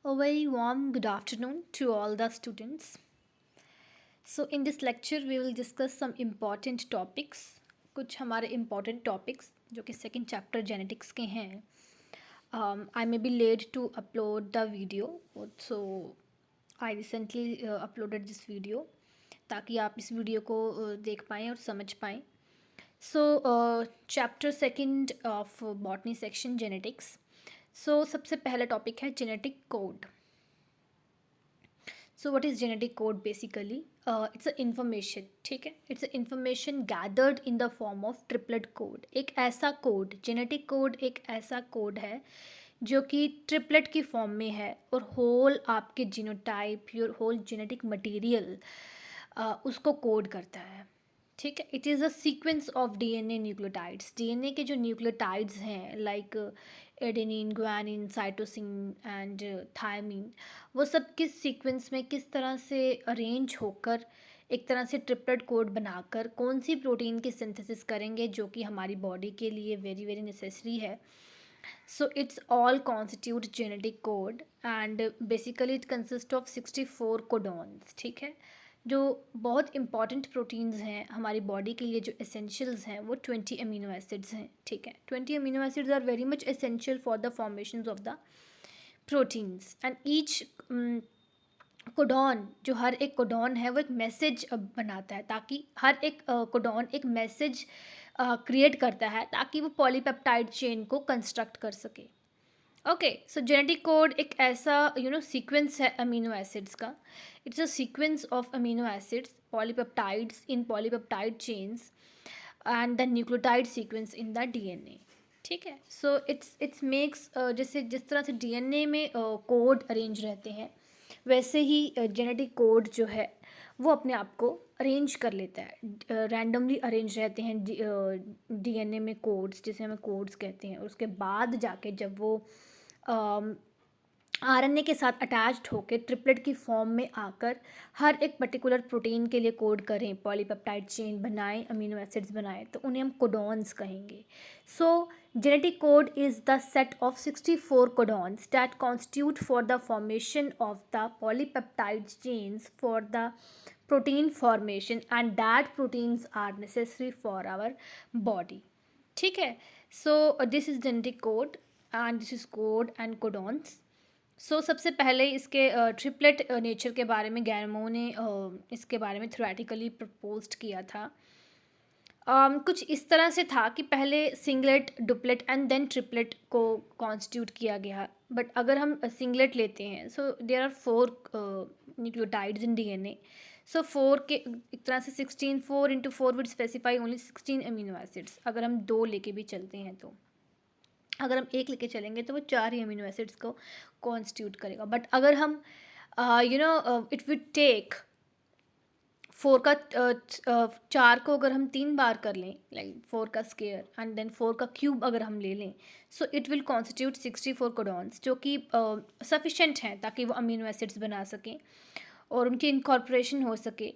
A very warm good afternoon to all the students. So, in this lecture, we will discuss some important topics. कुछ हमारे important topics जो कि second chapter genetics के हैं. I may be late to upload the video, so I recently uploaded this video ताकि आप इस video को देख पाएँ और समझ पाएँ. So, chapter second of botany section genetics. So, सबसे पहला टॉपिक है genetic code. So what is genetic code basically? It's a information, ठीक है. It's a information gathered in the form of triplet code. एक ऐसा कोड, genetic code एक ऐसा code है जो कि ट्रिपलेट की फॉर्म में है और होल आपके genotype, your whole genetic material उसको कोड करता है. ठीक है. It is a sequence of DNA nucleotides. DNA के जो न्यूक्लियोटाइड्स हैं like adenine, guanine, cytosine and thymine, वो सब किस सीक्वेंस में किस तरह से अरेंज होकर एक तरह से ट्रिपलेट कोड बनाकर कौन सी प्रोटीन की सिंथेसिस करेंगे जो कि हमारी बॉडी के लिए वेरी वेरी नेसेसरी है. So it's all constitute genetic code and basically it consists of 64 codons. ठीक है. जो बहुत इंपॉर्टेंट प्रोटीन्स हैं हमारी बॉडी के लिए जो एसेंशियल्स हैं वो 20 अमीनो एसिड्स हैं. ठीक है. 20 amino acids are very much essential for the formation of the proteins and each codon, जो हर एक कोडॉन है वो एक मैसेज बनाता है ताकि हर एक कोडॉन एक मैसेज क्रिएट करता है ताकि वो पॉलीपेप्टाइड चेन को कंस्ट्रक्ट कर सके. ओके. सो जेनेटिक कोड एक ऐसा सीक्वेंस है अमीनो एसिड्स का. It's a sequence of amino acids polypeptides in polypeptide chains and the nucleotide sequence in the DNA. ठीक है. सो इट्स मेक्स जैसे जिस तरह से डीएनए में कोड अरेंज रहते हैं वैसे ही जेनेटिक कोड जो है वो अपने आप को अरेंज कर लेता है. रैंडमली अरेंज रहते हैं डीएनए में कोड्स, जिसे हमें कोड्स कहते हैं. और उसके बाद जाके जब वो आरएनए के साथ अटैच्ड होकर ट्रिपलेट की फॉर्म में आकर हर एक पर्टिकुलर प्रोटीन के लिए कोड करें, पॉलीपेप्टाइड चेन बनाएं, अमीनो एसिड्स बनाएं, तो उन्हें हम कोडॉन्स कहेंगे. सो genetic code is the set of 64 codons that constitute for the formation of the polypeptide chains for the protein formation and that proteins are necessary for our body. ठीक है. So this is genetic code and this is code and codons. सो सबसे पहले इसके triplet nature के बारे में गैरमो ने इसके बारे में थ्योरेटिकली प्रपोज्ड किया था. कुछ इस तरह से था कि पहले singlet, duplet and then triplet को कॉन्स्टिट्यूट किया गया. बट अगर हम सिंगलेट लेते हैं so there are 4 nucleotides in DNA. So 4 के एक तरह से 16, 4 into 4 would specify only 16 amino acids. अगर हम 2 लेके भी चलते हैं तो अगर हम 1 लेके चलेंगे तो वो 4 ही अमीनो एसिड्स को कॉन्स्टिट्यूट करेगा. बट अगर हम इट विड टेक 4 का 4 को अगर हम 3 बार कर लें लाइक 4 का स्क्वायर एंड देन 4 का क्यूब अगर हम ले लें so it will constitute 64 codons जो कि सफिशेंट हैं ताकि वो अमीनो एसिड्स बना सकें और उनकी इनकॉर्पोरेशन हो सके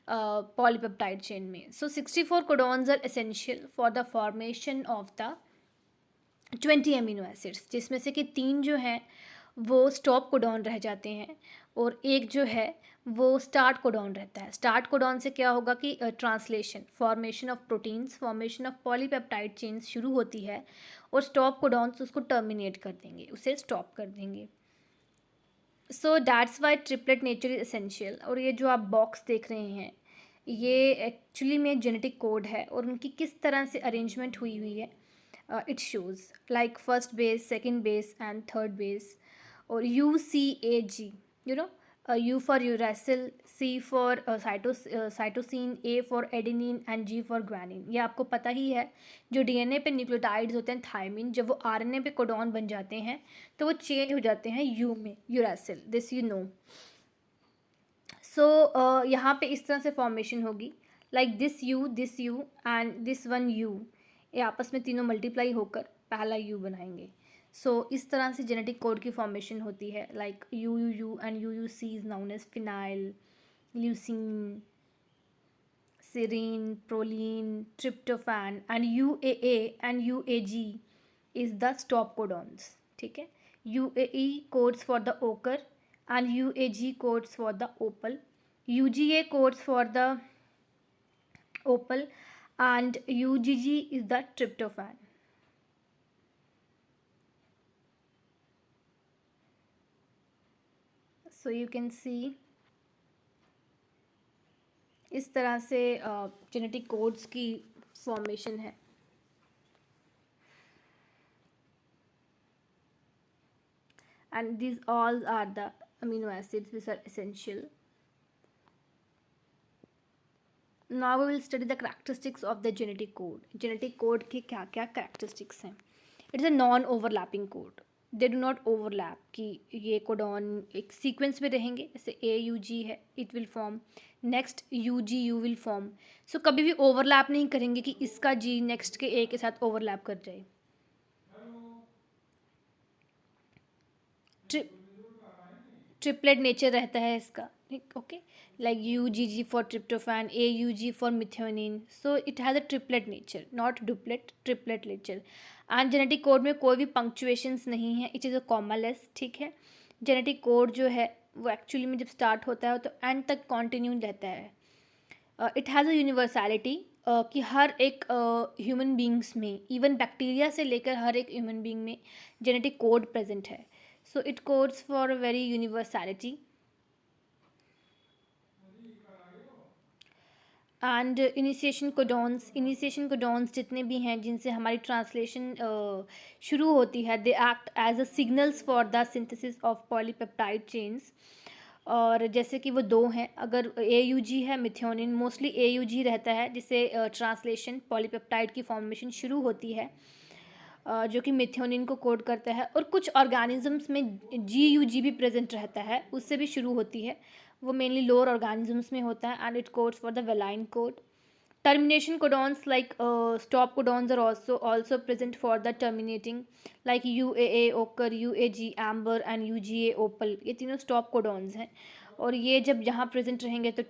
पॉलीपेप्टाइड चेन में. So 64 codons are essential for the formation of the 20 amino acids, जिसमें से कि 3 जो हैं वो स्टॉप कोडॉन रह जाते हैं और एक जो है वो स्टार्ट कोडॉन रहता है. स्टार्ट कोडॉन से क्या होगा कि translation, formation of proteins, formation of polypeptide chains शुरू होती है और स्टॉप कोडॉन्स उसको टर्मिनेट कर देंगे, उसे स्टॉप कर देंगे. सो that's Y triplet nature is essential. और ये जो आप बॉक्स देख रहे हैं ये एक्चुअली में जेनेटिक कोड है और उनकी किस तरह से अरेंजमेंट हुई हुई है. It shows like first base, second base and third base. और UCAG, U for uracil, C for cytosine, A for adenine and G for guanine. ये आपको पता ही है. जो डीएनए पे न्यूक्लियोटाइड्स होते हैं थायमिन, जब वो आरएनए पे कोडॉन बन जाते हैं तो वो चेंज हो जाते हैं यू में, uracil. This you know. So यहाँ पे इस तरह से फॉर्मेशन होगी like this U and this one U. ये आपस में तीनों मल्टीप्लाई होकर पहला यू बनाएंगे. सो इस तरह से जेनेटिक कोड की फॉर्मेशन होती है like U and UC is known as phenyl, leucine, serine, proline, tryptophan and UAA and UAG is the stop codons. ठीक है. UAE codes for the ochre, and UAG codes for the opal. UGA codes for the opal, and UGG is the tryptophan. So you can see इस तरह से genetic codes की formation है. And these all are the amino acids which are essential. Now we will study the characteristics of the genetic code. Genetic code के क्या क्या characteristics हैं. It is a non-overlapping code. They do not overlap कि ये codon एक sequence में रहेंगे, जैसे AUG है, it will form, next UGU will form. So कभी भी overlap नहीं करेंगे कि इसका G next के A के साथ overlap कर जाए. ट्रिपलेट नेचर रहता है इसका, ठीक, okay. Like UGG for tryptophan, AUG for methionine. So it has a triplet nature, not duplet, triplet nature. And genetic code में कोई भी पंक्चुएशंस नहीं है, इट इज़ अ कॉमालेस, ठीक है. जेनेटिक कोड जो है वो एक्चुअली में जब स्टार्ट होता है तो एंड तक कॉन्टिन्यू रहता है. इट हैज़ अ यूनिवर्सैलिटी कि हर एक ह्यूमन बींग्स में, इवन बैक्टीरिया से लेकर हर एक ह्यूमन बींग में जेनेटिक कोड प्रेजेंट है. So it codes for a very universality. And initiation codons जितने भी हैं जिनसे हमारी ट्रांसलेशन शुरू होती है, they act as a signals for the synthesis of polypeptide chains. और जैसे कि वो दो हैं, अगर AUG है मिथ्योनिन, मोस्टली AUG रहता है जिससे ट्रांसलेशन पॉलीपेप्टाइड की फॉर्मेशन शुरू होती है, जो कि मिथ्योनिन को कोड करता है. और कुछ ऑर्गेनिजम्स में GUG भी प्रेजेंट रहता है, उससे भी शुरू होती है, वो मेनली लोअर ऑर्गेनिजम्स में होता है. And it codes for the valine code. Termination codons like stop codons are also present for the terminating, like UAA ochre, UAG amber and UGA opal. ये तीनों स्टॉप कोडॉन्स हैं, और ये जब यहाँ प्रेजेंट रहेंगे तो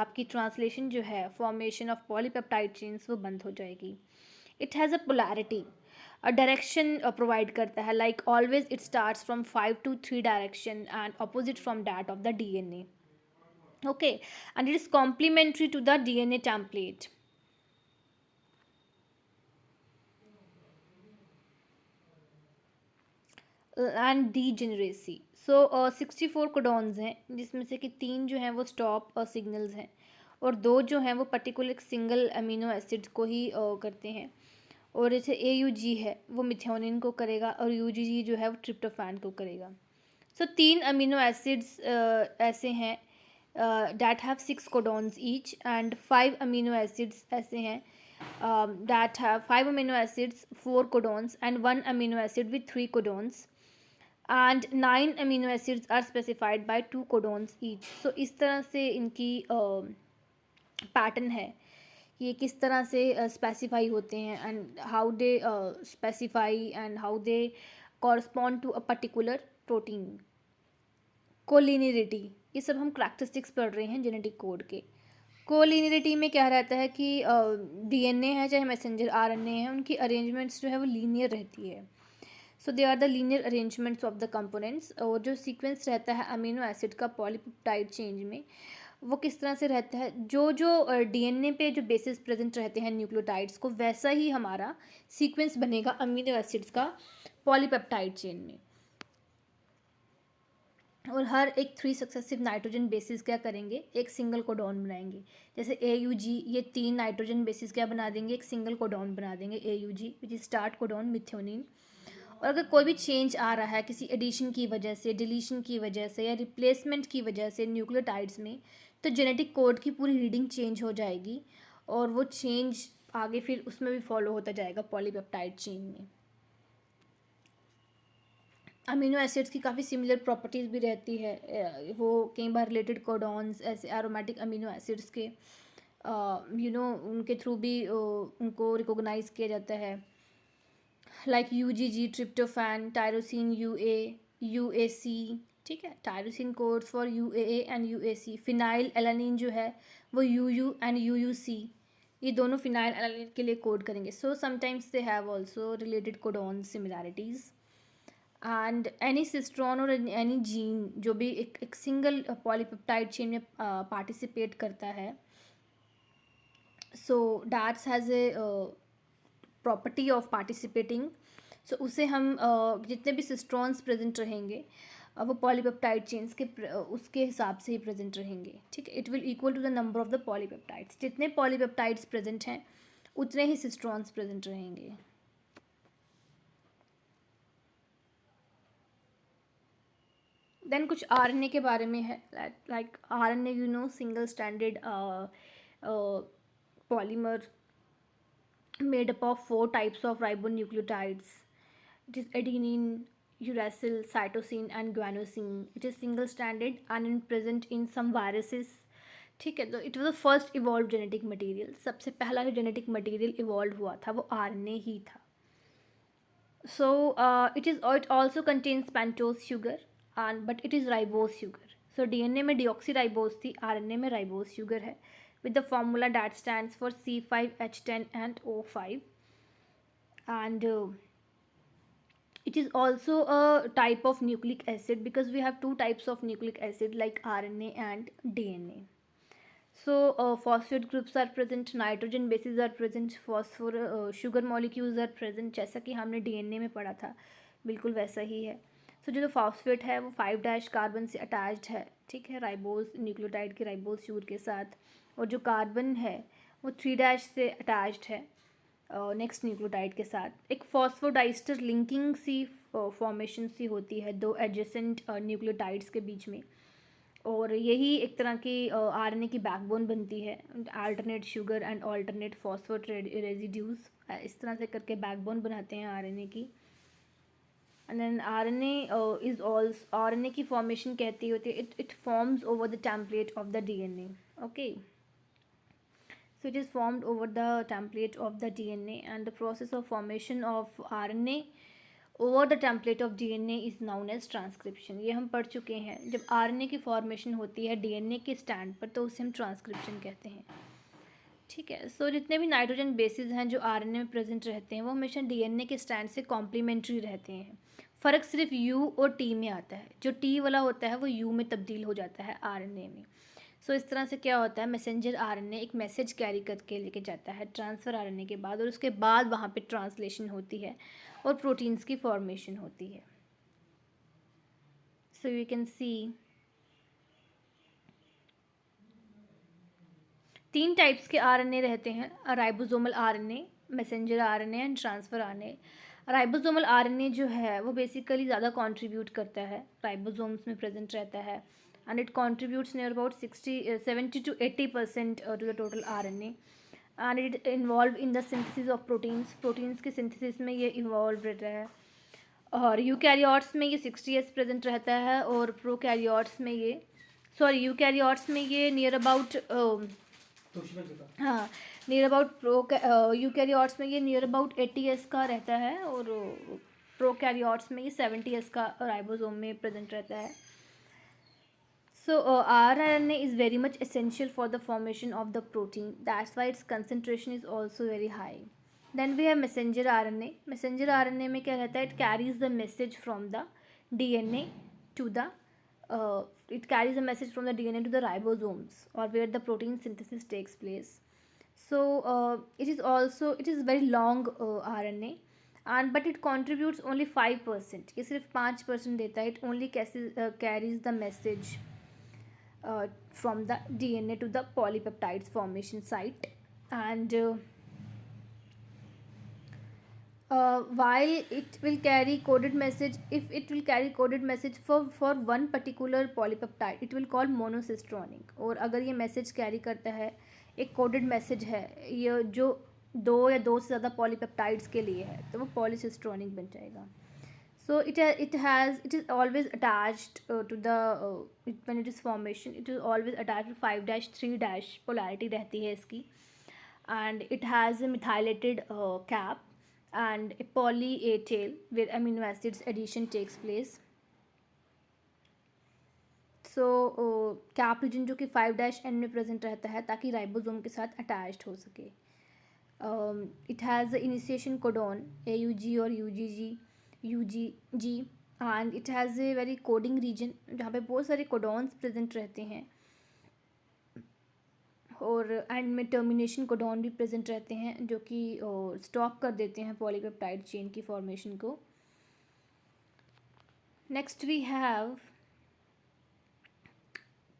आपकी ट्रांसलेशन जो है, फॉर्मेशन ऑफ पॉलीपेप्टाइड चेन्स, वो बंद हो जाएगी. It has a polarity, direction provide करता है, like always it starts from 5 to 3 direction and opposite from that of the DNA. Okay, and it is complementary to the DNA template. And degeneracy. So 64 codons हैं, जिसमें से कि 3 जो हैं वो stop signals हैं, और 2 जो हैं वो पर्टिकुलर एक सिंगल अमीनो एसिड को ही करते हैं. और जैसे AUG है वो मिथ्योनिन को करेगा, और UGG जो है वो ट्रिप्टोफैन को करेगा. सो 3 अमीनो एसिड्स ऐसे हैं that have 6 codons each, and 5 amino acids ऐसे हैं that have 5 amino acids, 4 codons, and 1 amino acid with 3 codons, and 9 amino acids are specified by 2 codons each. So इस तरह से इनकी पैटर्न है, ये किस तरह से स्पेसिफाई होते हैं, and how they specify and how they correspond to a particular protein. Colinearity, ये सब हम करैक्टरिस्टिक्स पढ़ रहे हैं जेनेटिक कोड के. कोलिनिरिटी में क्या रहता है कि DNA है चाहे मैसेंजर RNA है, उनकी अरेंजमेंट्स जो है वो लीनियर रहती है. So they are the linear arrangements of the components. और जो सीक्वेंस रहता है अमीनो एसिड का पॉलीपेप्टाइड चेंज में, वो किस तरह से रहता है, जो जो DNA पे जो बेसिस प्रेजेंट रहते हैं न्यूक्लियोटाइड्स को, वैसा ही हमारा सीक्वेंस बनेगा अमीनो एसिड्स का पॉलीपेप्टाइड चेन में. और हर एक 3 सक्सेसिव नाइट्रोजन बेसिस क्या करेंगे, एक सिंगल कोडॉन बनाएंगे. जैसे AUG, ये 3 नाइट्रोजन बेसिस क्या बना देंगे, एक सिंगल कोडॉन बना देंगे AUG, which is start codon methionine. और अगर कोई भी चेंज आ रहा है किसी एडिशन की वजह से, डिलीशन की वजह से, या रिप्लेसमेंट की वजह से न्यूक्लियोटाइड्स में, तो जेनेटिक कोड की पूरी रीडिंग चेंज हो जाएगी, और वो चेंज आगे फिर उसमें भी फॉलो होता जाएगा पॉलीपेप्टाइड चेन में. अमीनो एसिड्स की काफ़ी सिमिलर प्रॉपर्टीज़ भी रहती है, वो कई बार रिलेटेड कोडॉन्स ऐसे एरोमेटिक अमीनो एसिड्स के उनके थ्रू भी उनको रिकॉग्नाइज किया जाता है, like UGG tryptophan, tyrosine UAC, ठीक है. Tyrosine codes for UAA and UAC. Phenyl alanine जो है वो UU एंड UUC, ये दोनों फिनाइल एलानिन के लिए कोड करेंगे. So sometimes they have also related codon similarities. And any cistron और एनी जीन जो भी एक सिंगल पॉलीपेप्टाइड चेन में पार्टिसिपेट करता है, so that's has a property of participating. सो उसे हम जितने भी सिस्ट्रॉन्स प्रेजेंट रहेंगे वो पॉलीपेप्टाइड चेन्स के उसके हिसाब से ही प्रेजेंट रहेंगे, ठीक है। It will equal to the number of the polypeptides, जितने पॉलीपेप्टाइड्स प्रेजेंट हैं उतने ही सिस्ट्रॉन्स प्रेजेंट रहेंगे। देन कुछ आरएनए के बारे में है, like RNA you know single standard polymer made up of 4 types of ribonucleotides. It is adenine, uracil, cytosine, and guanosine. It is single stranded and present in some viruses. ठीक है, तो it was the first evolve genetic material. सबसे पहला जो genetic material evolve हुआ था वो RNA ही था। So it also contains pentose sugar and but it is ribose sugar. So DNA में डीऑक्सीराइबोज थी, आरएनए में राइबोज शुगर है, with the formula that stands for C5H10 and O5, and it is also a type of nucleic acid because we have 2 types of nucleic acid like RNA and DNA. So phosphate groups are present, nitrogen bases are present, sugar molecules are present, जैसा कि हमने DNA में पढ़ा था बिल्कुल वैसा ही है। सो जो फॉस्फेट है वो 5' कार्बन से अटैच्ड है, ठीक है, राइबोज न्यूक्लियोटाइड के राइबोज शुगर के साथ, और जो कार्बन है वो 3' से अटैच्ड है नेक्स्ट न्यूक्लियोटाइड के साथ। एक फॉस्फोडाइस्टर लिंकिंग सी फॉर्मेशन सी होती है दो एडजेसेंट न्यूक्लियोटाइड्स के बीच में, और यही एक तरह की आरएनए की बैकबोन बनती है। Alternate sugar and alternate phosphate residues इस तरह से करके बैकबोन बनाते हैं आरएनए की। एंड देन आरएनए की फॉर्मेशन कहती होती है it forms over the template of the DNA, okay. So it is formed over the template of the DNA, and the process of formation of RNA over the template of DNA is known as transcription। ये हम पढ़ चुके हैं, जब RNA की formation होती है DNA के स्टैंड पर तो उसे हम ट्रांसक्रिप्शन कहते हैं, ठीक है। सो जितने भी नाइट्रोजन बेसिस हैं जो आरएनए में प्रेजेंट रहते हैं वो हमेशा डीएनए के स्टैंड से कॉम्प्लीमेंट्री रहते हैं। फ़र्क सिर्फ यू और टी में आता है, जो टी वाला होता है वो यू में तब्दील हो जाता है आरएनए में। सो इस तरह से क्या होता है, मैसेंजर आरएनए एक मैसेज कैरी करके लेके जाता है ट्रांसफ़र आरएनए के बाद, और उसके बाद वहाँ पे ट्रांसलेशन होती है और प्रोटीन्स की फॉर्मेशन होती है। So you can see 3 types के आरएनए रहते हैं, ribosomal RNA, messenger RNA and transfer RNA. Ribosomal RNA जो है वो बेसिकली ज़्यादा कंट्रीब्यूट करता है, राइबोसोम्स में प्रेजेंट रहता है, and it contributes near about 70 to 80% to the total RNA, and it involve in the synthesis of proteins. Proteins के सिंथेसिस में ये इन्वॉल्व रहता है, और यूकैरियोट्स में ये 60s प्रेजेंट रहता है, और प्रोकैरियोट्स में ये यूकैरियोट्स में ये नियर अबाउट हाँ नियर अबाउट यूकैरियोट्स में ये नियर अबाउट 80s का रहता है, और प्रोकैरियोट्स में ये 70s का राइबोसोम में प्रेजेंट रहता है। So RNA is very much essential for the formation of the protein. That's why its concentration is also very high. Then we have messenger RNA. Messenger RNA में क्या रहता है? It carries the message from the DNA to the it carries a message from the DNA to the ribosomes, or where the protein synthesis takes place. So it is very long RNA, and but it contributes only 5%. ये सिर्फ 5% देता है. It only carries the message from the DNA to the polypeptides formation site, and while it will carry coded message, if it will carry coded message for one particular polypeptide, it will call monocistronic। और अगर ये message carry करता है, एक coded message है, ये जो 2 या 2 से ज़्यादा polypeptides के लिए है, तो वो polycistronic बन जाएगा। So it is always attached to the when it is formation, it is always attached to 5'3' polarity रहती है इसकी, and it has a methylated cap and a poly A tail where amino acids addition takes place. So cap region जो कि 5' में present रहता है ताकि ribosome के साथ अटैच्ड हो सके। It has initiation codon AUG और UGG and it has a very coding region जहाँ पे बहुत सारे कोडॉन्स प्रेजेंट रहते हैं, और एंड में टर्मिनेशन कोडॉन भी प्रेजेंट रहते हैं जो कि स्टॉप कर देते हैं पॉलीपेप्टाइड चेन की फॉर्मेशन को. नेक्स्ट वी हैव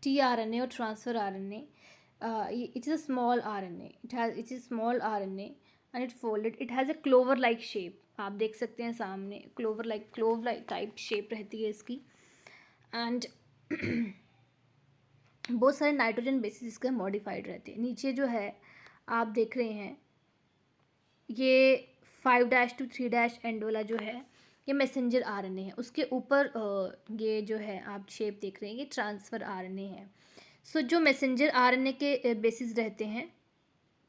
tRNA और transfer RNA. It is a small RNA. It is small RNA and it folded. It has a clover like shape. आप देख सकते हैं सामने क्लोव लाइक टाइप शेप रहती है इसकी. एंड बहुत सारे नाइट्रोजन बेसिस इसके मॉडिफाइड रहते हैं. नीचे जो है आप देख रहे हैं ये 5' to 3' एंड वाला जो है ये मैसेंजर RNA है. उसके ऊपर ये जो है आप शेप देख रहे हैं ये ट्रांसफ़र RNA है. सो जो मैसेंजर RNA के बेसिस रहते हैं,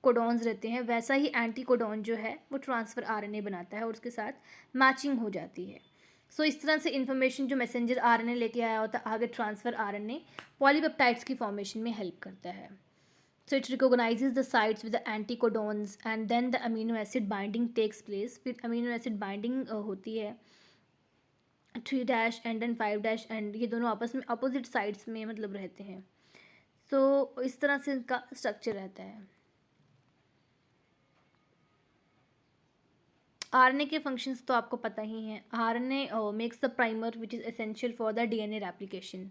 कोडॉन्स रहते हैं, वैसा ही एंटी कोडॉन जो है वो ट्रांसफ़र RNA बनाता है और उसके साथ मैचिंग हो जाती है. सो इस तरह से इन्फॉर्मेशन जो मैसेंजर RNA लेके आया होता है आगे ट्रांसफ़र RNA पॉलीपेप्टाइड्स की फॉर्मेशन में हेल्प करता है. So it recognizes the sites with the anticodons and then the amino acid binding takes place. फिर amino acid binding होती है 3' and then 5' and ये दोनों आपस में अपोजिट साइड्स में मतलब रहते हैं. So इस तरह से इनका स्ट्रक्चर रहता है. RNA के फंक्शंस तो आपको पता ही हैं. RNA makes the primer which is essential for the DNA replication.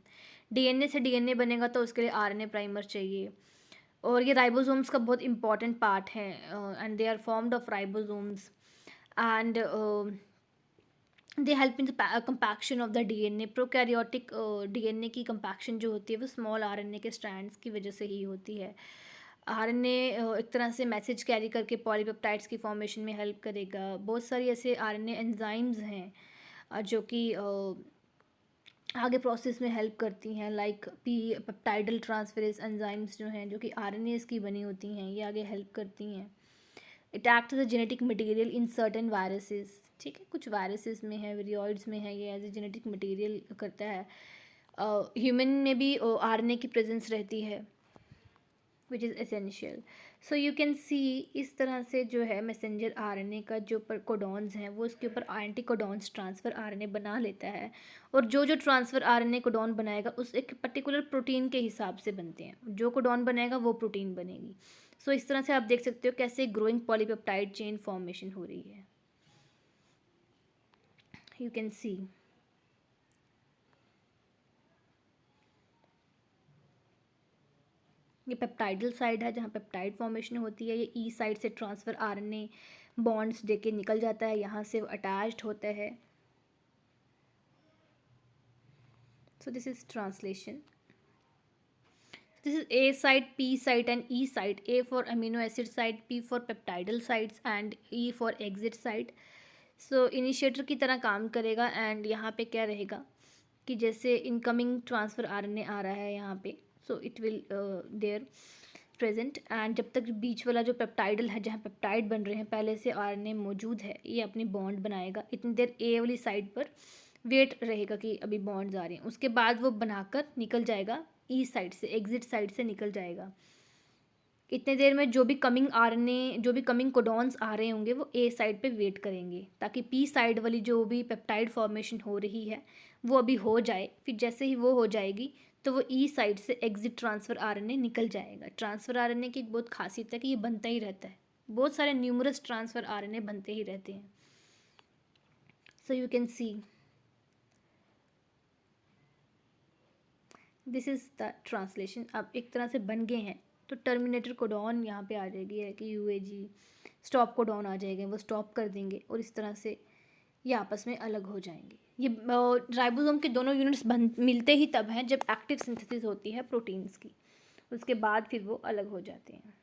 DNA से DNA बनेगा तो उसके लिए RNA प्राइमर चाहिए. और ये राइबोसोम्स का बहुत इंपॉर्टेंट पार्ट है and they are formed of ribosomes and they help in the compaction of the DNA. Prokaryotic DNA की कंपैक्शन जो होती है वो स्मॉल RNA के स्ट्रैंड्स की वजह से ही होती है. RNA एक तरह से मैसेज कैरी करके पॉलीपेप्टाइड्स की फॉर्मेशन में हेल्प करेगा. बहुत सारी ऐसे RNA एंजाइम्स हैं जो कि आगे प्रोसेस में हेल्प करती हैं, लाइक पेप्टाइडल ट्रांसफेरेज एंजाइम्स जो हैं जो कि RNAs की बनी होती हैं, ये आगे हेल्प करती हैं. It act as a genetic material in certain viruses. ठीक है, कुछ वायरसेस में है, विरियॉइड्स में है, ये एज ए जेनेटिक मटेरियल करता है. ह्यूमन में भी RNA की प्रेजेंस रहती है which is essential. So you can see इस तरह से जो है मैसेंजर RNA का जो पर कोडॉन्स हैं वो इसके ऊपर एंटी कोडॉन्स ट्रांसफ़र RNA बना लेता है. और जो जो ट्रांसफ़र RNA कोडॉन बनाएगा उस एक पर्टिकुलर प्रोटीन के हिसाब से बनते हैं. जो कोडॉन बनेगा वो प्रोटीन बनेगी. सो इस तरह से आप देख सकते हो कैसे ग्रोइंग पॉलीपेप्टाइड चेन फॉर्मेशन हो रही है. यू कैन सी ये पेप्टाइडल साइड है जहाँ पेप्टाइड फॉर्मेशन होती है. ये ई साइड से ट्रांसफ़र RNA बॉन्ड्स देके निकल जाता है, यहाँ से अटैच्ड होता है. So this is translation. This is A site, P site and E site. A for amino acid site, P for peptidal sites and E for exit site. So initiator की तरह काम करेगा एंड यहाँ पे क्या रहेगा कि जैसे इनकमिंग ट्रांसफ़र RNA आ रहा है यहाँ पे, so it will there present. And जब तक बीच वाला जो पेप्टाइडल है जहाँ पेप्टाइड बन रहे हैं पहले से RNA मौजूद है, ये अपनी बॉन्ड बनाएगा. इतनी देर A वाली साइड पर वेट रहेगा कि अभी बॉन्ड्स आ रहे हैं. उसके बाद वो बनाकर निकल जाएगा ई साइड से, एग्जिट साइड से निकल जाएगा. इतने देर में जो भी कमिंग RNA, जो भी कमिंग कोडॉन्स आ रहे होंगे वो ए साइड पे वेट करेंगे ताकि पी साइड वाली जो भी पेप्टाइड फॉर्मेशन हो रही है वो अभी हो जाए. फिर जैसे ही वो हो जाएगी तो वो ई साइड से एग्जिट ट्रांसफ़र RNA निकल जाएगा. ट्रांसफ़र RNA की एक बहुत खासियत है कि ये बनता ही रहता है. बहुत सारे न्यूमरस ट्रांसफ़र RNA बनते ही रहते हैं. So you can see this is the translation. अब एक तरह से बन गए हैं तो टर्मिनेटर कोडॉन यहाँ पे आ जाएगी है कि UAG स्टॉप कोडॉन आ जाएंगे, वो स्टॉप कर देंगे और इस तरह से ये आपस में अलग हो जाएंगे. ये राइबोसोम के दोनों यूनिट्स बन मिलते ही तब हैं जब एक्टिव सिंथेसिस होती है प्रोटीन्स की. उसके बाद फिर वो अलग हो जाते हैं.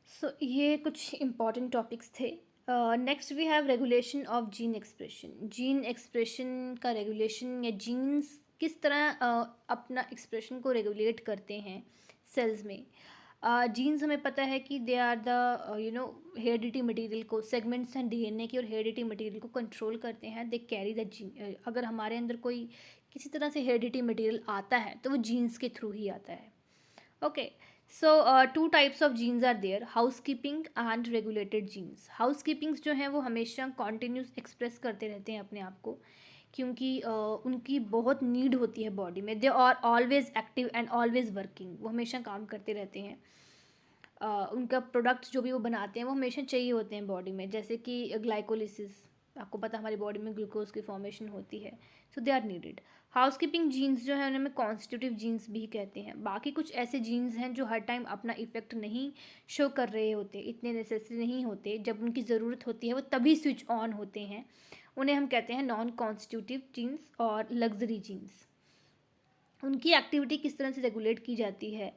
सो ये कुछ इम्पॉर्टेंट टॉपिक्स थे. Next we have regulation of gene expression. Gene expression का रेगुलेशन या जीन्स किस तरह अपना एक्सप्रेशन को रेगुलेट करते हैं सेल्स में. जीन्स हमें पता है कि they are the heredity material को, सेगमेंट्स हैं DNA की और हेरिडिटी मटेरियल को कंट्रोल करते हैं. They carry the gene. अगर हमारे अंदर कोई किसी तरह से हेरिडिटी मटेरियल आता है तो वो जीन्स के थ्रू ही आता है। Okay, so two types of genes are there, housekeeping and regulated genes. Housekeepings जो हैं वो हमेशा कॉन्टिन्यूस एक्सप्रेस करते रहते हैं अपने आप को, क्योंकि उनकी बहुत नीड होती है बॉडी में। They are always active and always working, वो हमेशा काम करते रहते हैं। उनका प्रोडक्ट्स जो भी वो बनाते हैं वो हमेशा चाहिए होते हैं बॉडी में, जैसे कि ग्लाइकोलिसिस, आपको पता हमारी बॉडी में ग्लूकोज की फॉर्मेशन होती है, so they are needed. Housekeeping genes जो है उन्हें हम कॉन्स्टिट्यूटिव जीन्स भी कहते हैं। बाकी कुछ ऐसे जीन्स हैं जो हर टाइम अपना इफेक्ट नहीं शो कर रहे होते, इतने नेसेसरी नहीं होते, जब उनकी ज़रूरत होती है वो तभी स्विच ऑन होते हैं, उन्हें हम कहते हैं नॉन कॉन्स्टिट्यूटिव जीन्स और लग्जरी जीन्स। उनकी एक्टिविटी किस तरह से रेगुलेट की जाती है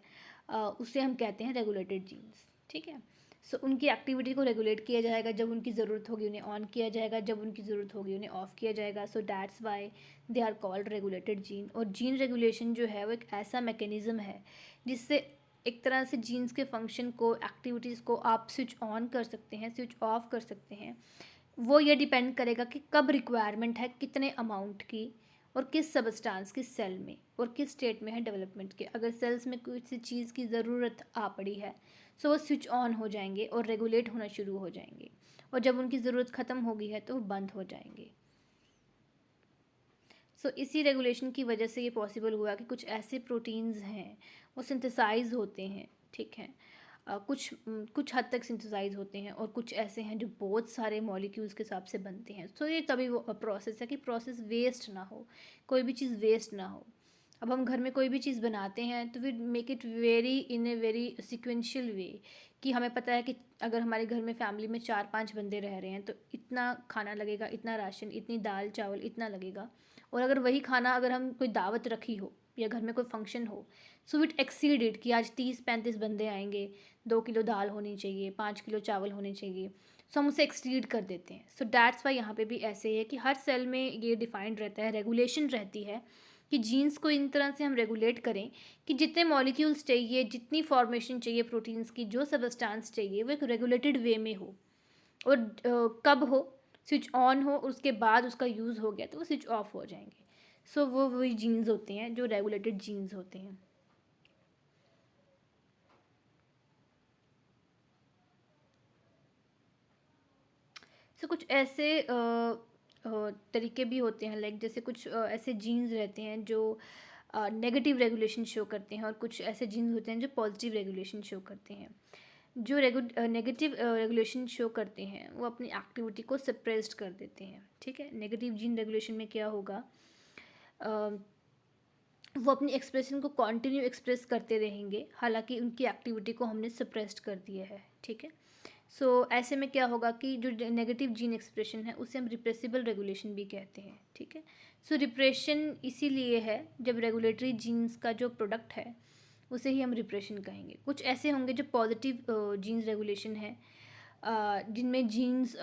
उसे हम कहते हैं रेगुलेटेड जीन्स, ठीक है। सो उनकी एक्टिविटी को रेगुलेट किया जाएगा, जब उनकी ज़रूरत होगी उन्हें ऑन किया जाएगा, जब उनकी ज़रूरत होगी उन्हें ऑफ़ किया जाएगा। So that's why they are called regulated gene. और जीन रेगुलेशन जो है वो एक ऐसा मैकेनिज़्म है जिससे एक तरह से जीन्स के फंक्शन को, एक्टिविटीज़ को आप स्विच ऑन कर सकते हैं, स्विच ऑफ कर सकते हैं। वो ये डिपेंड करेगा कि कब रिक्वायरमेंट है, कितने अमाउंट की, और किस सबस्टांस, किस सेल में, और किस स्टेट में है डेवलपमेंट के। अगर सेल्स में किसी चीज़ की ज़रूरत आ पड़ी है सो वो स्विच ऑन हो जाएंगे और रेगुलेट होना शुरू हो जाएंगे, और जब उनकी ज़रूरत ख़त्म हो गई है तो वो बंद हो जाएंगे। सो इसी रेगुलेशन की वजह से ये पॉसिबल हुआ कि कुछ ऐसे प्रोटीन्स हैं वो सिंथेसाइज होते हैं, ठीक है। कुछ हद तक सिंथेसाइज होते हैं, और कुछ ऐसे हैं जो बहुत सारे मॉलिक्यूल्स के हिसाब से बनते हैं। सो ये तभी वो प्रोसेस है कि प्रोसेस वेस्ट ना हो, कोई भी चीज़ वेस्ट ना हो। अब हम घर में कोई भी चीज़ बनाते हैं तो we make it very in a very sequential way, कि हमें पता है कि अगर हमारे घर में फैमिली में 4-5 बंदे रह रहे हैं तो इतना खाना लगेगा, इतना राशन, इतनी दाल चावल इतना लगेगा। और अगर वही खाना अगर हम कोई दावत रखी हो या घर में कोई फंक्शन हो, सो इट एक्सीडेड कि आज 30-35 बंदे आएंगे, 2 किलो दाल होनी चाहिए, 5 किलो चावल होने चाहिए, सो हम उसे एक्सटीड कर देते हैं। सो डैट्स वाई यहाँ पे भी ऐसे है कि हर सेल में ये डिफाइंड रहता है, रेगुलेशन रहती है कि जीन्स को इन तरह से हम रेगुलेट करें कि जितने मॉलिक्यूल्स चाहिए, जितनी फॉर्मेशन चाहिए प्रोटीन्स की, जो सबस्टांस चाहिए, वो एक रेगुलेटेड वे में हो। और कब हो, स्विच ऑन हो, और उसके बाद उसका यूज़ हो गया तो वो स्विच ऑफ हो जाएंगे। सो वो वही जीन्स होते हैं जो रेगुलेटेड जीन्स होते हैं। सो कुछ ऐसे तरीके भी होते हैं, लाइक जैसे कुछ ऐसे जीन्स रहते हैं जो नेगेटिव रेगुलेशन शो करते हैं, और कुछ ऐसे जीन्स होते हैं जो पॉजिटिव रेगुलेशन शो करते हैं। जो नेगेटिव रेगुलेशन शो करते हैं वो अपनी एक्टिविटी को सप्रेस्ड कर देते हैं, ठीक है। नेगेटिव जीन रेगुलेशन में क्या होगा, अ, वो अपनी एक्सप्रेशन को कंटिन्यू एक्सप्रेस करते रहेंगे, हालांकि उनकी एक्टिविटी को हमने सप्रेस्ड कर दिया है, ठीक है। सो ऐसे में क्या होगा कि जो नेगेटिव जीन एक्सप्रेशन है उसे हम रिप्रेसिबल रेगुलेशन भी कहते हैं, ठीक है। सो रिप्रेशन इसीलिए है जब रेगुलेटरी जीन्स का जो प्रोडक्ट है उसे ही हम रिप्रेशन कहेंगे। कुछ ऐसे होंगे जो पॉजिटिव जीन्स रेगुलेशन है, जिनमें जीन्स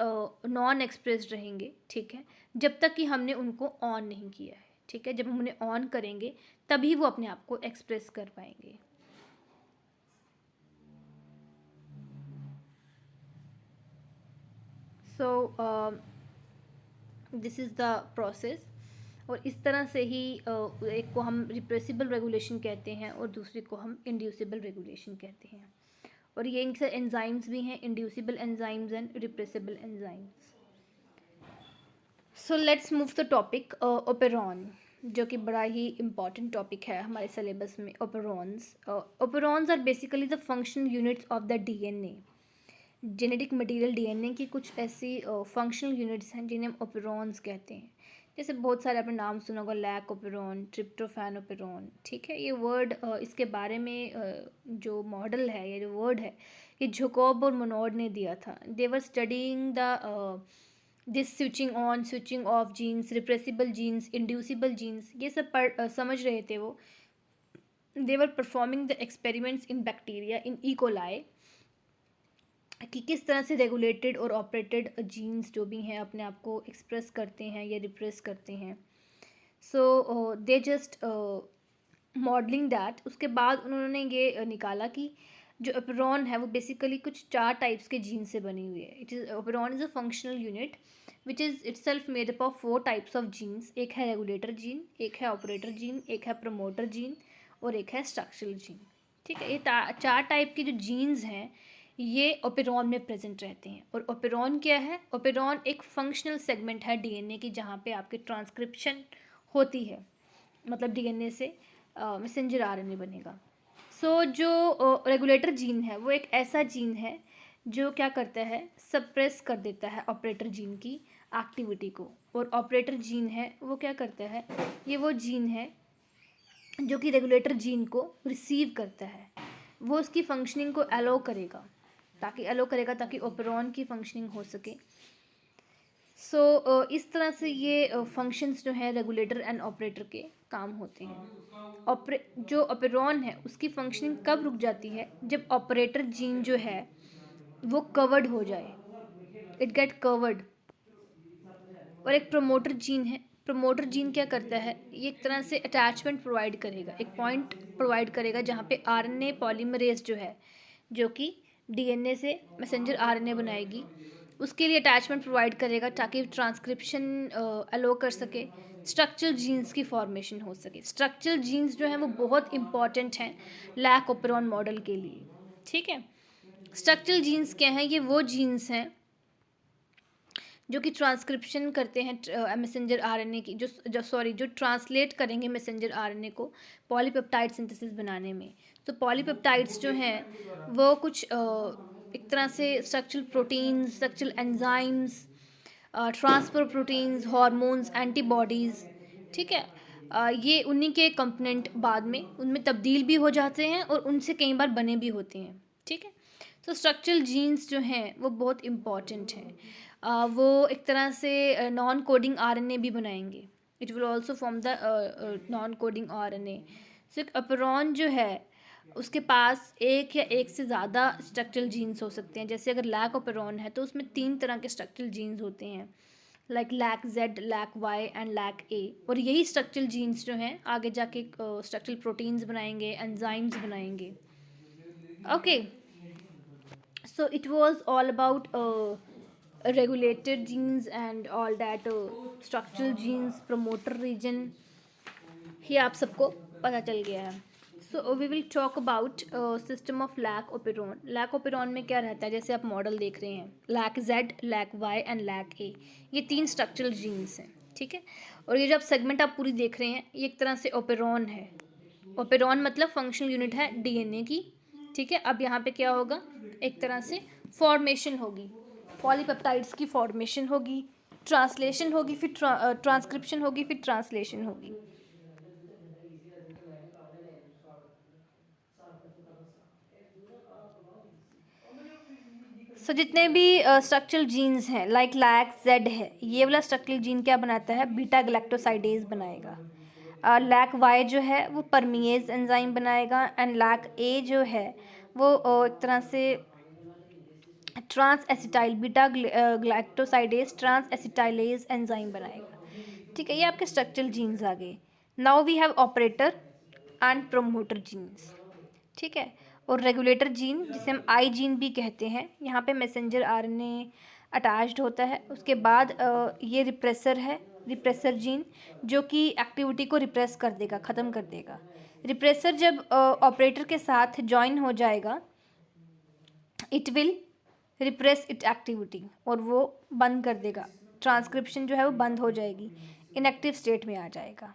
नॉन एक्सप्रेस्ड रहेंगे, ठीक है, जब तक कि हमने उनको ऑन नहीं किया है, ठीक है। जब हम उन्हें ऑन करेंगे तभी वो अपने आप को एक्सप्रेस कर पाएंगे। सो दिस इज़ द प्रोसेस। और इस तरह से ही एक को हम रिप्रेसिबल रेगुलेशन कहते हैं और दूसरे को हम इंड्यूसिबल रेगुलेशन कहते हैं। और ये इनसे एंजाइम्स भी हैं, inducible enzymes and repressible enzymes. So let's move the topic operon, जो कि बड़ा ही इम्पॉर्टेंट टॉपिक है हमारे सिलेबस में। Operons operons are basically the functional units of the DNA. Genetic material DNA की कुछ ऐसी फंक्शनल यूनिट्स हैं जिन्हें हम ओपेरॉन्स कहते हैं। जैसे बहुत सारे आपने नाम सुना होगा, लैक ओपेरॉन, ट्रिप्टोफैन ओपेरॉन, ठीक है। ये वर्ड इसके बारे में जो मॉडल है या जो वर्ड है ये जैकोब और मोनोड ने दिया था। They were studying the this switching on switching off genes, repressible genes, inducible genes, ये सब समझ रहे थे वो। They were performing the experiments in bacteria in E coli, कि किस तरह से रेगुलेटेड और ऑपरेटेड जीन्स जो भी हैं अपने आप को एक्सप्रेस करते हैं या रिप्रेस करते हैं। सो दे जस्ट मॉडलिंग दैट। उसके बाद उन्होंने ये निकाला कि जो ओपेरॉन है वो बेसिकली कुछ 4 टाइप्स के जीन से बनी हुई है। It is operon is a functional unit which is itself made up of 4 types of genes. एक है रेगुलेटर जीन, एक है ऑपरेटर जीन, एक है प्रमोटर जीन और एक है स्ट्रक्चरल जीन। ठीक है, ये 4 टाइप के जो जीन्स हैं ये ओपेरॉन में प्रेजेंट रहते हैं। और ओपेरॉन क्या है? ओपेरॉन एक फंक्शनल सेगमेंट है डीएनए की, जहाँ पे आपकी ट्रांसक्रिप्शन होती है, मतलब डीएनए से मैसेंजर आरएनए बनेगा। सो जो रेगुलेटर जीन है वो एक ऐसा जीन है जो क्या करता है, सप्रेस कर देता है ऑपरेटर जीन की एक्टिविटी को। और ऑपरेटर जीन है वो क्या करता है, ये वो जीन है जो कि रेगुलेटर जीन को रिसीव करता है, वो उसकी फंक्शनिंग को अलो करेगा ताकि ओपेरॉन की फंक्शनिंग हो सके। सो इस तरह से ये फंक्शंस जो है रेगुलेटर एंड ऑपरेटर के काम होते हैं। जो ओपेरॉन है उसकी फंक्शनिंग कब रुक जाती है, जब ऑपरेटर जीन जो है वो कवर्ड हो जाए, इट गेट कवर्ड। और एक प्रमोटर जीन है, प्रमोटर जीन क्या करता है, ये एक तरह से अटैचमेंट प्रोवाइड करेगा, एक पॉइंट प्रोवाइड करेगा जहाँ पे आरएनए पॉलीमरेज जो है, जो कि डीएनए से मैसेंजर आरएनए बनाएगी, उसके लिए अटैचमेंट प्रोवाइड करेगा ताकि ट्रांसक्रिप्शन अलो कर सके, स्ट्रक्चरल जीन्स की फॉर्मेशन हो सके। स्ट्रक्चरल जीन्स जो हैं वो बहुत इंपॉर्टेंट हैं लैक ओपेरॉन मॉडल के लिए। ठीक है, स्ट्रक्चरल जीन्स क्या हैं? ये वो जीन्स हैं जो कि ट्रांसक्रिप्शन करते हैं मैसेंजर आरएनए की, जो ट्रांसलेट करेंगे मैसेंजर आरएनए को पॉलीपेप्टाइड सिंथेसिस बनाने में। तो पॉलीपेप्टाइड्स जो हैं वो कुछ एक तरह से structural proteins, structural enzymes, transfer proteins, hormones, antibodies, ठीक है, ये उन्हीं के कंपोनेंट बाद में उनमें तब्दील भी हो जाते हैं और उनसे कई बार बने भी होते हैं। ठीक है, तो स्ट्रक्चरल जीन्स जो हैं वो बहुत इम्पॉर्टेंट हैं। वो एक तरह से नॉन कोडिंग आरएनए भी बनाएंगे। It will also form the non coding RNA. So एक अपेरॉन जो है उसके पास एक या एक से ज़्यादा स्ट्रक्चरल जीन्स हो सकते हैं। जैसे अगर लैक ओपेरॉन है तो उसमें 3 तरह के स्ट्रक्चरल जीन्स होते हैं, like lac Z, lac Y and lac A. और यही स्ट्रक्चरल जीन्स जो हैं आगे जाके स्ट्रक्चरल प्रोटीन्स बनाएंगे, एंजाइम्स बनाएंगे। Okay, so it was all about regulated genes and all that, structural genes, promoter region, ये आप सबको पता चल गया है। So we will talk about system of lac operon. Lac operon में क्या रहता है, जैसे आप मॉडल देख रहे हैं, lac Z, lac Y and lac A, ये 3 स्ट्रक्चरल जीन्स हैं। ठीक है, और ये जो आप सेगमेंट आप पूरी देख रहे हैं ये एक तरह से ओपेरॉन है। ओपेरॉन मतलब फंक्शनल यूनिट है डीएनए की। ठीक है, अब यहाँ पे क्या होगा, एक तरह से फॉर्मेशन होगी, पॉलीपेप्टाइड्स की फॉर्मेशन होगी, ट्रांसलेशन होगी, फिर ट्रांसक्रिप्शन होगी, फिर ट्रांसलेशन होगी। सो जितने भी स्ट्रक्चरल जीन्स हैं, लाइक लैक जेड है, ये वाला स्ट्रक्चरल जीन क्या बनाता है, बीटा गैलेक्टोसाइडेज बनाएगा। लैक वाई जो है वो परमिएज एंजाइम बनाएगा एंड लैक ए जो है वो एक तरह से trans acetyl, beta galactosidase trans acetylase enzyme बनाएगा। ठीक है, ये आपके स्ट्रक्चरल जीन्स आ गए। Now we have operator and promoter genes. ठीक है, और रेगुलेटर जीन जिसे हम आई जीन भी कहते हैं, यहाँ पे मैसेंजर आरएनए अटैच्ड होता है। उसके बाद ये रिप्रेसर है, रिप्रेसर जीन जो कि एक्टिविटी को रिप्रेस कर देगा, ख़त्म कर देगा। रिप्रेसर जब ऑपरेटर के साथ जॉइन हो जाएगा, it will repress it activity, और वो बंद कर देगा, ट्रांसक्रिप्शन जो है वो बंद हो जाएगी, इनएक्टिव स्टेट में आ जाएगा।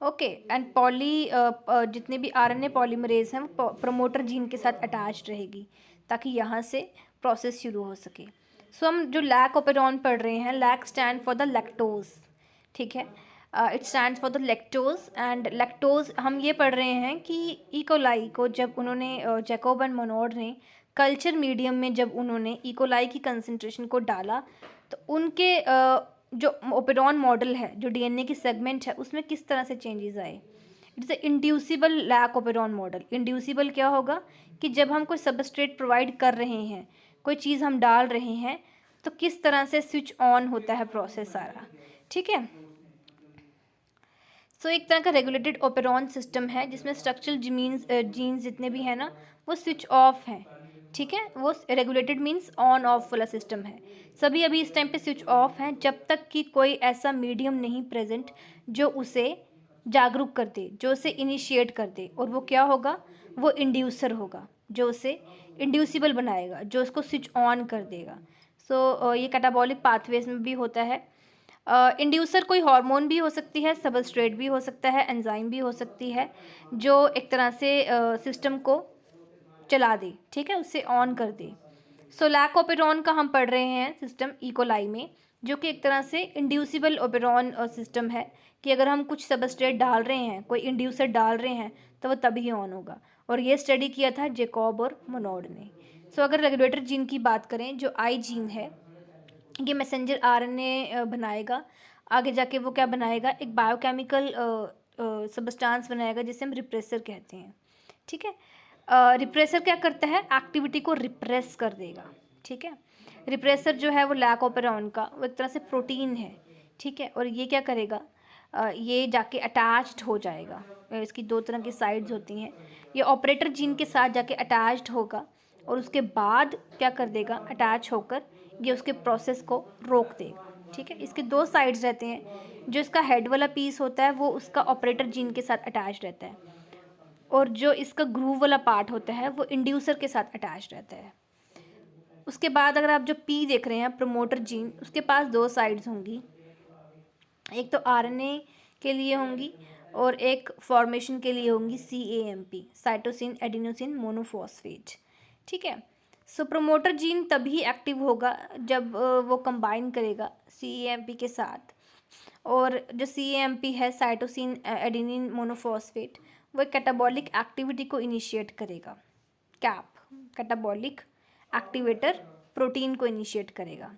ओके, एंड जितने भी आरएनए पॉलीमरेज हैं वो प्रमोटर जीन के साथ अटैच्ड रहेगी ताकि यहाँ से प्रोसेस शुरू हो सके। सो हम जो लैक ओपेरॉन पढ़ रहे हैं, lac stand for the lactose. ठीक है, it stand for the lactose and lactose हम ये पढ़ रहे हैं कि इकोलाई को जब उन्होंने जैकोब एंड मोनोड ने कल्चर मीडियम में जब उन्होंने इकोलाई की कंसनट्रेशन को डाला तो उनके जो ओपेरॉन मॉडल है, जो डीएनए की सेगमेंट है, उसमें किस तरह से चेंजेस आए। It's a inducible lac operon model. Inducible क्या होगा कि जब हम कोई सबस्ट्रेट प्रोवाइड कर रहे हैं, कोई चीज़ हम डाल रहे हैं, तो किस तरह से स्विच ऑन होता है प्रोसेस सारा। ठीक है, सो एक तरह का रेगुलेटेड ओपेरॉन सिस्टम है जिसमें स्ट्रक्चरल जीन्स जितने भी हैं ना वो स्विच ऑफ हैं, ठीक है। वो रेगुलेटेड मीन्स ऑन ऑफ वाला सिस्टम है। सभी अभी इस टाइम पे स्विच ऑफ हैं जब तक कि कोई ऐसा मीडियम नहीं प्रेजेंट जो उसे जागरूक कर दे, जो उसे इनिशिएट कर दे। और वो क्या होगा? वो इंड्यूसर होगा जो उसे इंड्यूसिबल बनाएगा, जो उसको स्विच ऑन कर देगा। सो ये कैटाबॉलिक पाथवेज में भी होता है। इंड्यूसर कोई हार्मोन भी हो सकती है, सबस्ट्रेट भी हो सकता है, एंजाइम भी हो सकती है, जो एक तरह से सिस्टम को चला दे, ठीक है, उससे ऑन कर दे। सो लैक ओपेरॉन का हम पढ़ रहे हैं सिस्टम इकोलाई में, जो कि एक तरह से इंड्यूसिबल ओपेरॉन सिस्टम है कि अगर हम कुछ सबस्ट्रेट डाल रहे हैं, कोई इंड्यूसर डाल रहे हैं, तो वो तभी ऑन होगा। और ये स्टडी किया था जेकॉब और मोनोड ने। सो अगर रेगुलेटर जीन की बात करें, जो आई जीन है, ये मैसेंजर आरएनए बनाएगा। आगे जाके वो क्या बनाएगा? एक बायोकेमिकल सबस्टांस बनाएगा जिसे हम रिप्रेसर कहते हैं, ठीक है। रिप्रेसर क्या करता है? एक्टिविटी को रिप्रेस कर देगा, ठीक है। रिप्रेसर जो है वो लैक ओपेरॉन का वो एक तरह से प्रोटीन है, ठीक है। और ये क्या करेगा? ये जाके अटैच्ड हो जाएगा। इसकी दो तरह की साइड्स होती हैं। ये ऑपरेटर जीन के साथ जाके अटैच्ड होगा और उसके बाद क्या कर देगा? अटैच होकर ये उसके प्रोसेस को रोक देगा, ठीक है। इसके दो साइड्स रहते हैं। जो इसका हेड वाला पीस होता है वो उसका ऑपरेटर जीन के साथ अटैच रहता है, और जो इसका ग्रूव वाला पार्ट होता है वो इंड्यूसर के साथ अटैच रहता है। उसके बाद अगर आप जो पी देख रहे हैं, प्रमोटर जीन, उसके पास दो साइड्स होंगी। एक तो आरएनए के लिए होंगी और एक फॉर्मेशन के लिए होंगी सीएएमपी, साइटोसिन एडिनोसिन मोनोफॉस्फेट, ठीक है। सो प्रमोटर जीन तभी एक्टिव होगा जब वो कंबाइन करेगा सीएएमपी के साथ। और जो सीएएमपी है, साइटोसिन एडिनिन मोनोफॉस्फेट, वो कैटाबॉलिक एक्टिविटी को इनिशिएट करेगा। कैप कैटाबॉलिक एक्टिवेटर प्रोटीन को इनिशिएट करेगा।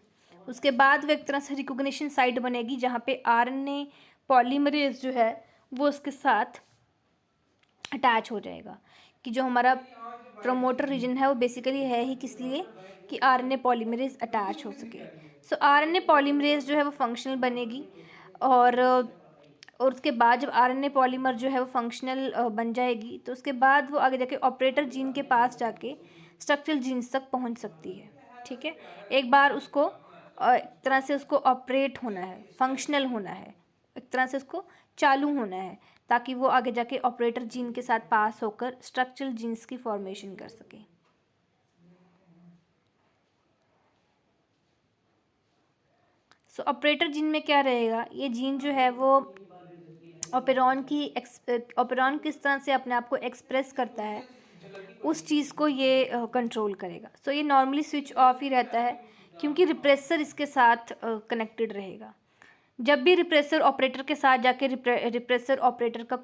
उसके बाद वो एक तरह से रिकॉग्निशन साइट बनेगी जहाँ पे आरएनए पॉलीमरेज जो है वो उसके साथ अटैच हो जाएगा। कि जो हमारा प्रमोटर रीजन है वो बेसिकली है ही किस लिए? कि आरएनए पॉलीमरेज अटैच हो सके। सो आरएनए पॉलीमरेज जो है वो फंक्शनल बनेगी। और उसके बाद जब आरएनए पॉलीमर जो है वो फंक्शनल बन जाएगी तो उसके बाद वो आगे जाके ऑपरेटर जीन के पास जाके स्ट्रक्चरल जीन्स तक पहुंच सकती है, ठीक है। एक बार उसको एक तरह से उसको ऑपरेट होना है, फंक्शनल होना है, एक तरह से उसको चालू होना है, ताकि वो आगे जाके ऑपरेटर जीन के साथ पास होकर स्ट्रक्चरल जीन्स की फॉर्मेशन कर सके। सो ऑपरेटर जीन में क्या रहेगा? ये जीन जो है वो ओपेरॉन किस तरह से अपने आप को एक्सप्रेस करता है उस चीज़ को ये कंट्रोल करेगा। सो ये नॉर्मली स्विच ऑफ ही रहता है क्योंकि रिप्रेसर इसके साथ कनेक्टेड रहेगा। जब भी रिप्रेसर ऑपरेटर के साथ जाके रिप्रेसर ऑपरेटर का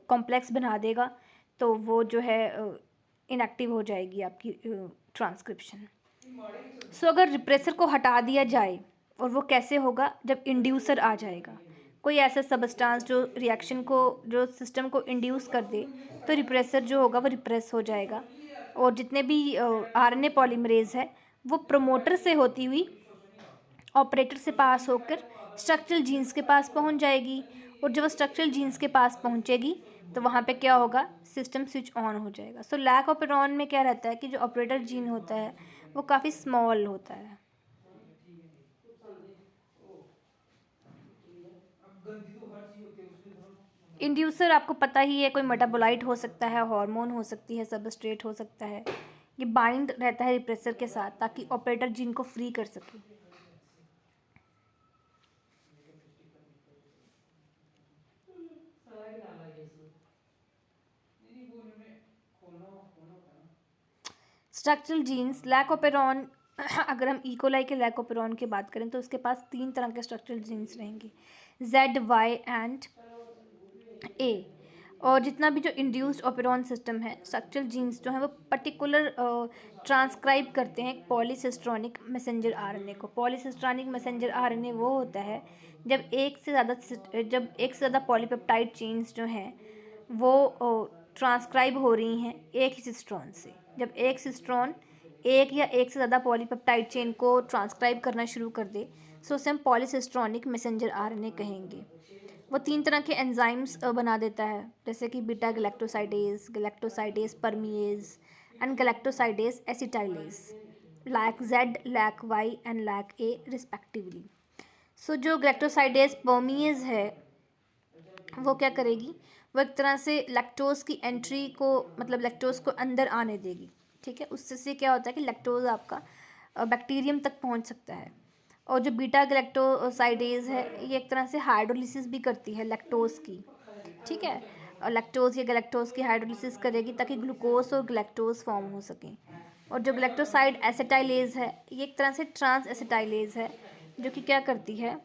कॉम्प्लेक्स बना देगा तो वो जो है इनएक्टिव हो जाएगी आपकी ट्रांसक्रिप्शन। सो अगर रिप्रेसर को हटा दिया जाए, और वो कैसे होगा? जब इंड्यूसर आ जाएगा, कोई ऐसा सबस्टांस जो रिएक्शन को, जो सिस्टम को इंड्यूस कर दे, तो रिप्रेसर जो होगा वो रिप्रेस हो जाएगा। और जितने भी आरएनए पॉलीमरेज है वो प्रमोटर से होती हुई ऑपरेटर से पास होकर स्ट्रक्चरल जीन्स के पास पहुंच जाएगी। और जब वो स्ट्रक्चरल जीन्स के पास पहुंचेगी तो वहाँ पे क्या होगा? सिस्टम स्विच ऑन हो जाएगा। सो लैक ओपेरॉन में क्या रहता है कि जो ऑपरेटर जीन होता है वो काफ़ी स्मॉल होता है। इंड्यूसर आपको पता ही है, कोई मेटाबोलाइट हो सकता है, हार्मोन हो सकती है, सबस्ट्रेट हो सकता है। ये बाइंड रहता है रिप्रेसर के साथ ताकि ऑपरेटर जीन को फ्री कर सके। स्ट्रक्चरल जीन्स लैक ओपेरॉन अगर हम इकोलाई के लैक ओपेरॉन की बात करें तो उसके पास 3 तरह के स्ट्रक्चरल जीन्स रहेंगे, जेड, वाई एंड ए। और जितना भी जो इंड्यूस्ड ओपेरॉन सिस्टम है, स्ट्रक्चरल जीन्स जो है वो पर्टिकुलर ट्रांसक्राइब करते हैं पॉलीसिस्ट्रॉनिक मैसेंजर आरएनए को। पॉलीसिस्ट्रॉनिक मैसेंजर आरएनए वो होता है जब एक से ज़्यादा पॉलीपेप्टाइड चेन्स जो हैं वो ट्रांसक्राइब हो रही हैं एक ही सिस्ट्रॉन से। जब एक सिस्ट्रॉन एक या एक से ज़्यादा पॉलीपेप्टाइड चेन को ट्रांसक्राइब करना शुरू कर दे, सो उसे हम पॉलीसिस्ट्रॉनिक मैसेंजर आरएनए कहेंगे। वो 3 तरह के एंजाइम्स बना देता है, जैसे कि beta galactosidase, galactosidase permease and galactosidase acetylase, lac Z, lac Y and lac A respectively. So जो गैलेक्टोसाइडेज परमिएज है वो क्या करेगी, वो एक तरह से लैक्टोज की एंट्री को, मतलब लैक्टोज को अंदर आने देगी, ठीक है। उससे से क्या होता है कि लैक्टोज आपका बैक्टीरियम तक पहुंच सकता है। और जो बीटा गैलेक्टोसाइडेज है ये एक तरह से हाइड्रोलिसिस भी करती है लैक्टोज की, ठीक है। और लैक्टोज या गैलेक्टोज की हाइड्रोलिसिस करेगी ताकि ग्लूकोज और गैलेक्टोज फॉर्म हो सकें। और जो गैलेक्टोसाइड एसिटाइलेज है ये एक तरह से ट्रांस एसिटाइलेज है, जो कि क्या करती है,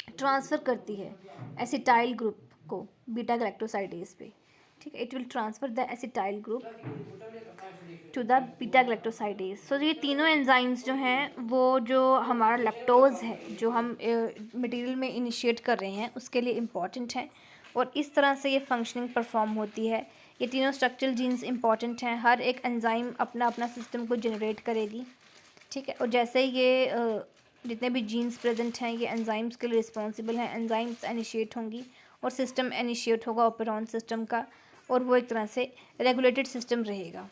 ट्रांसफ़र करती है एसिटाइल ग्रुप को बीटा गैलेक्टोसाइडेज पे, ठीक है। It will transfer the acetyl group to the beta galactosidase. So ये तीनों एंजाइम्स जो हैं वो जो हमारा लैक्टोज है जो हम मटेरियल में इनिशिएट कर रहे हैं उसके लिए इम्पॉर्टेंट है, और इस तरह से ये फंक्शनिंग परफॉर्म होती है। ये तीनों स्ट्रक्चरल जीन्स इंपॉर्टेंट हैं, हर एक एंजाइम अपना अपना सिस्टम को जनरेट करेगी, ठीक है। और जैसे ये जितने भी जीन्स प्रेजेंट हैं ये एंजाइम्स के लिए रिस्पॉन्सिबल हैं, एंजाइम्स इनिशिएट होंगी और सिस्टम इनिशिएट होगा ऑपरेरॉन सिस्टम का, और वो एक तरह से रेगुलेटेड सिस्टम रहेगा।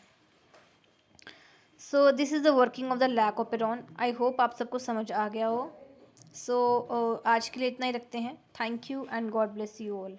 So this is the working of the lac operon. I hope आप सबको समझ आ गया हो। सो आज के लिए इतना ही रखते हैं। Thank you and God bless you all.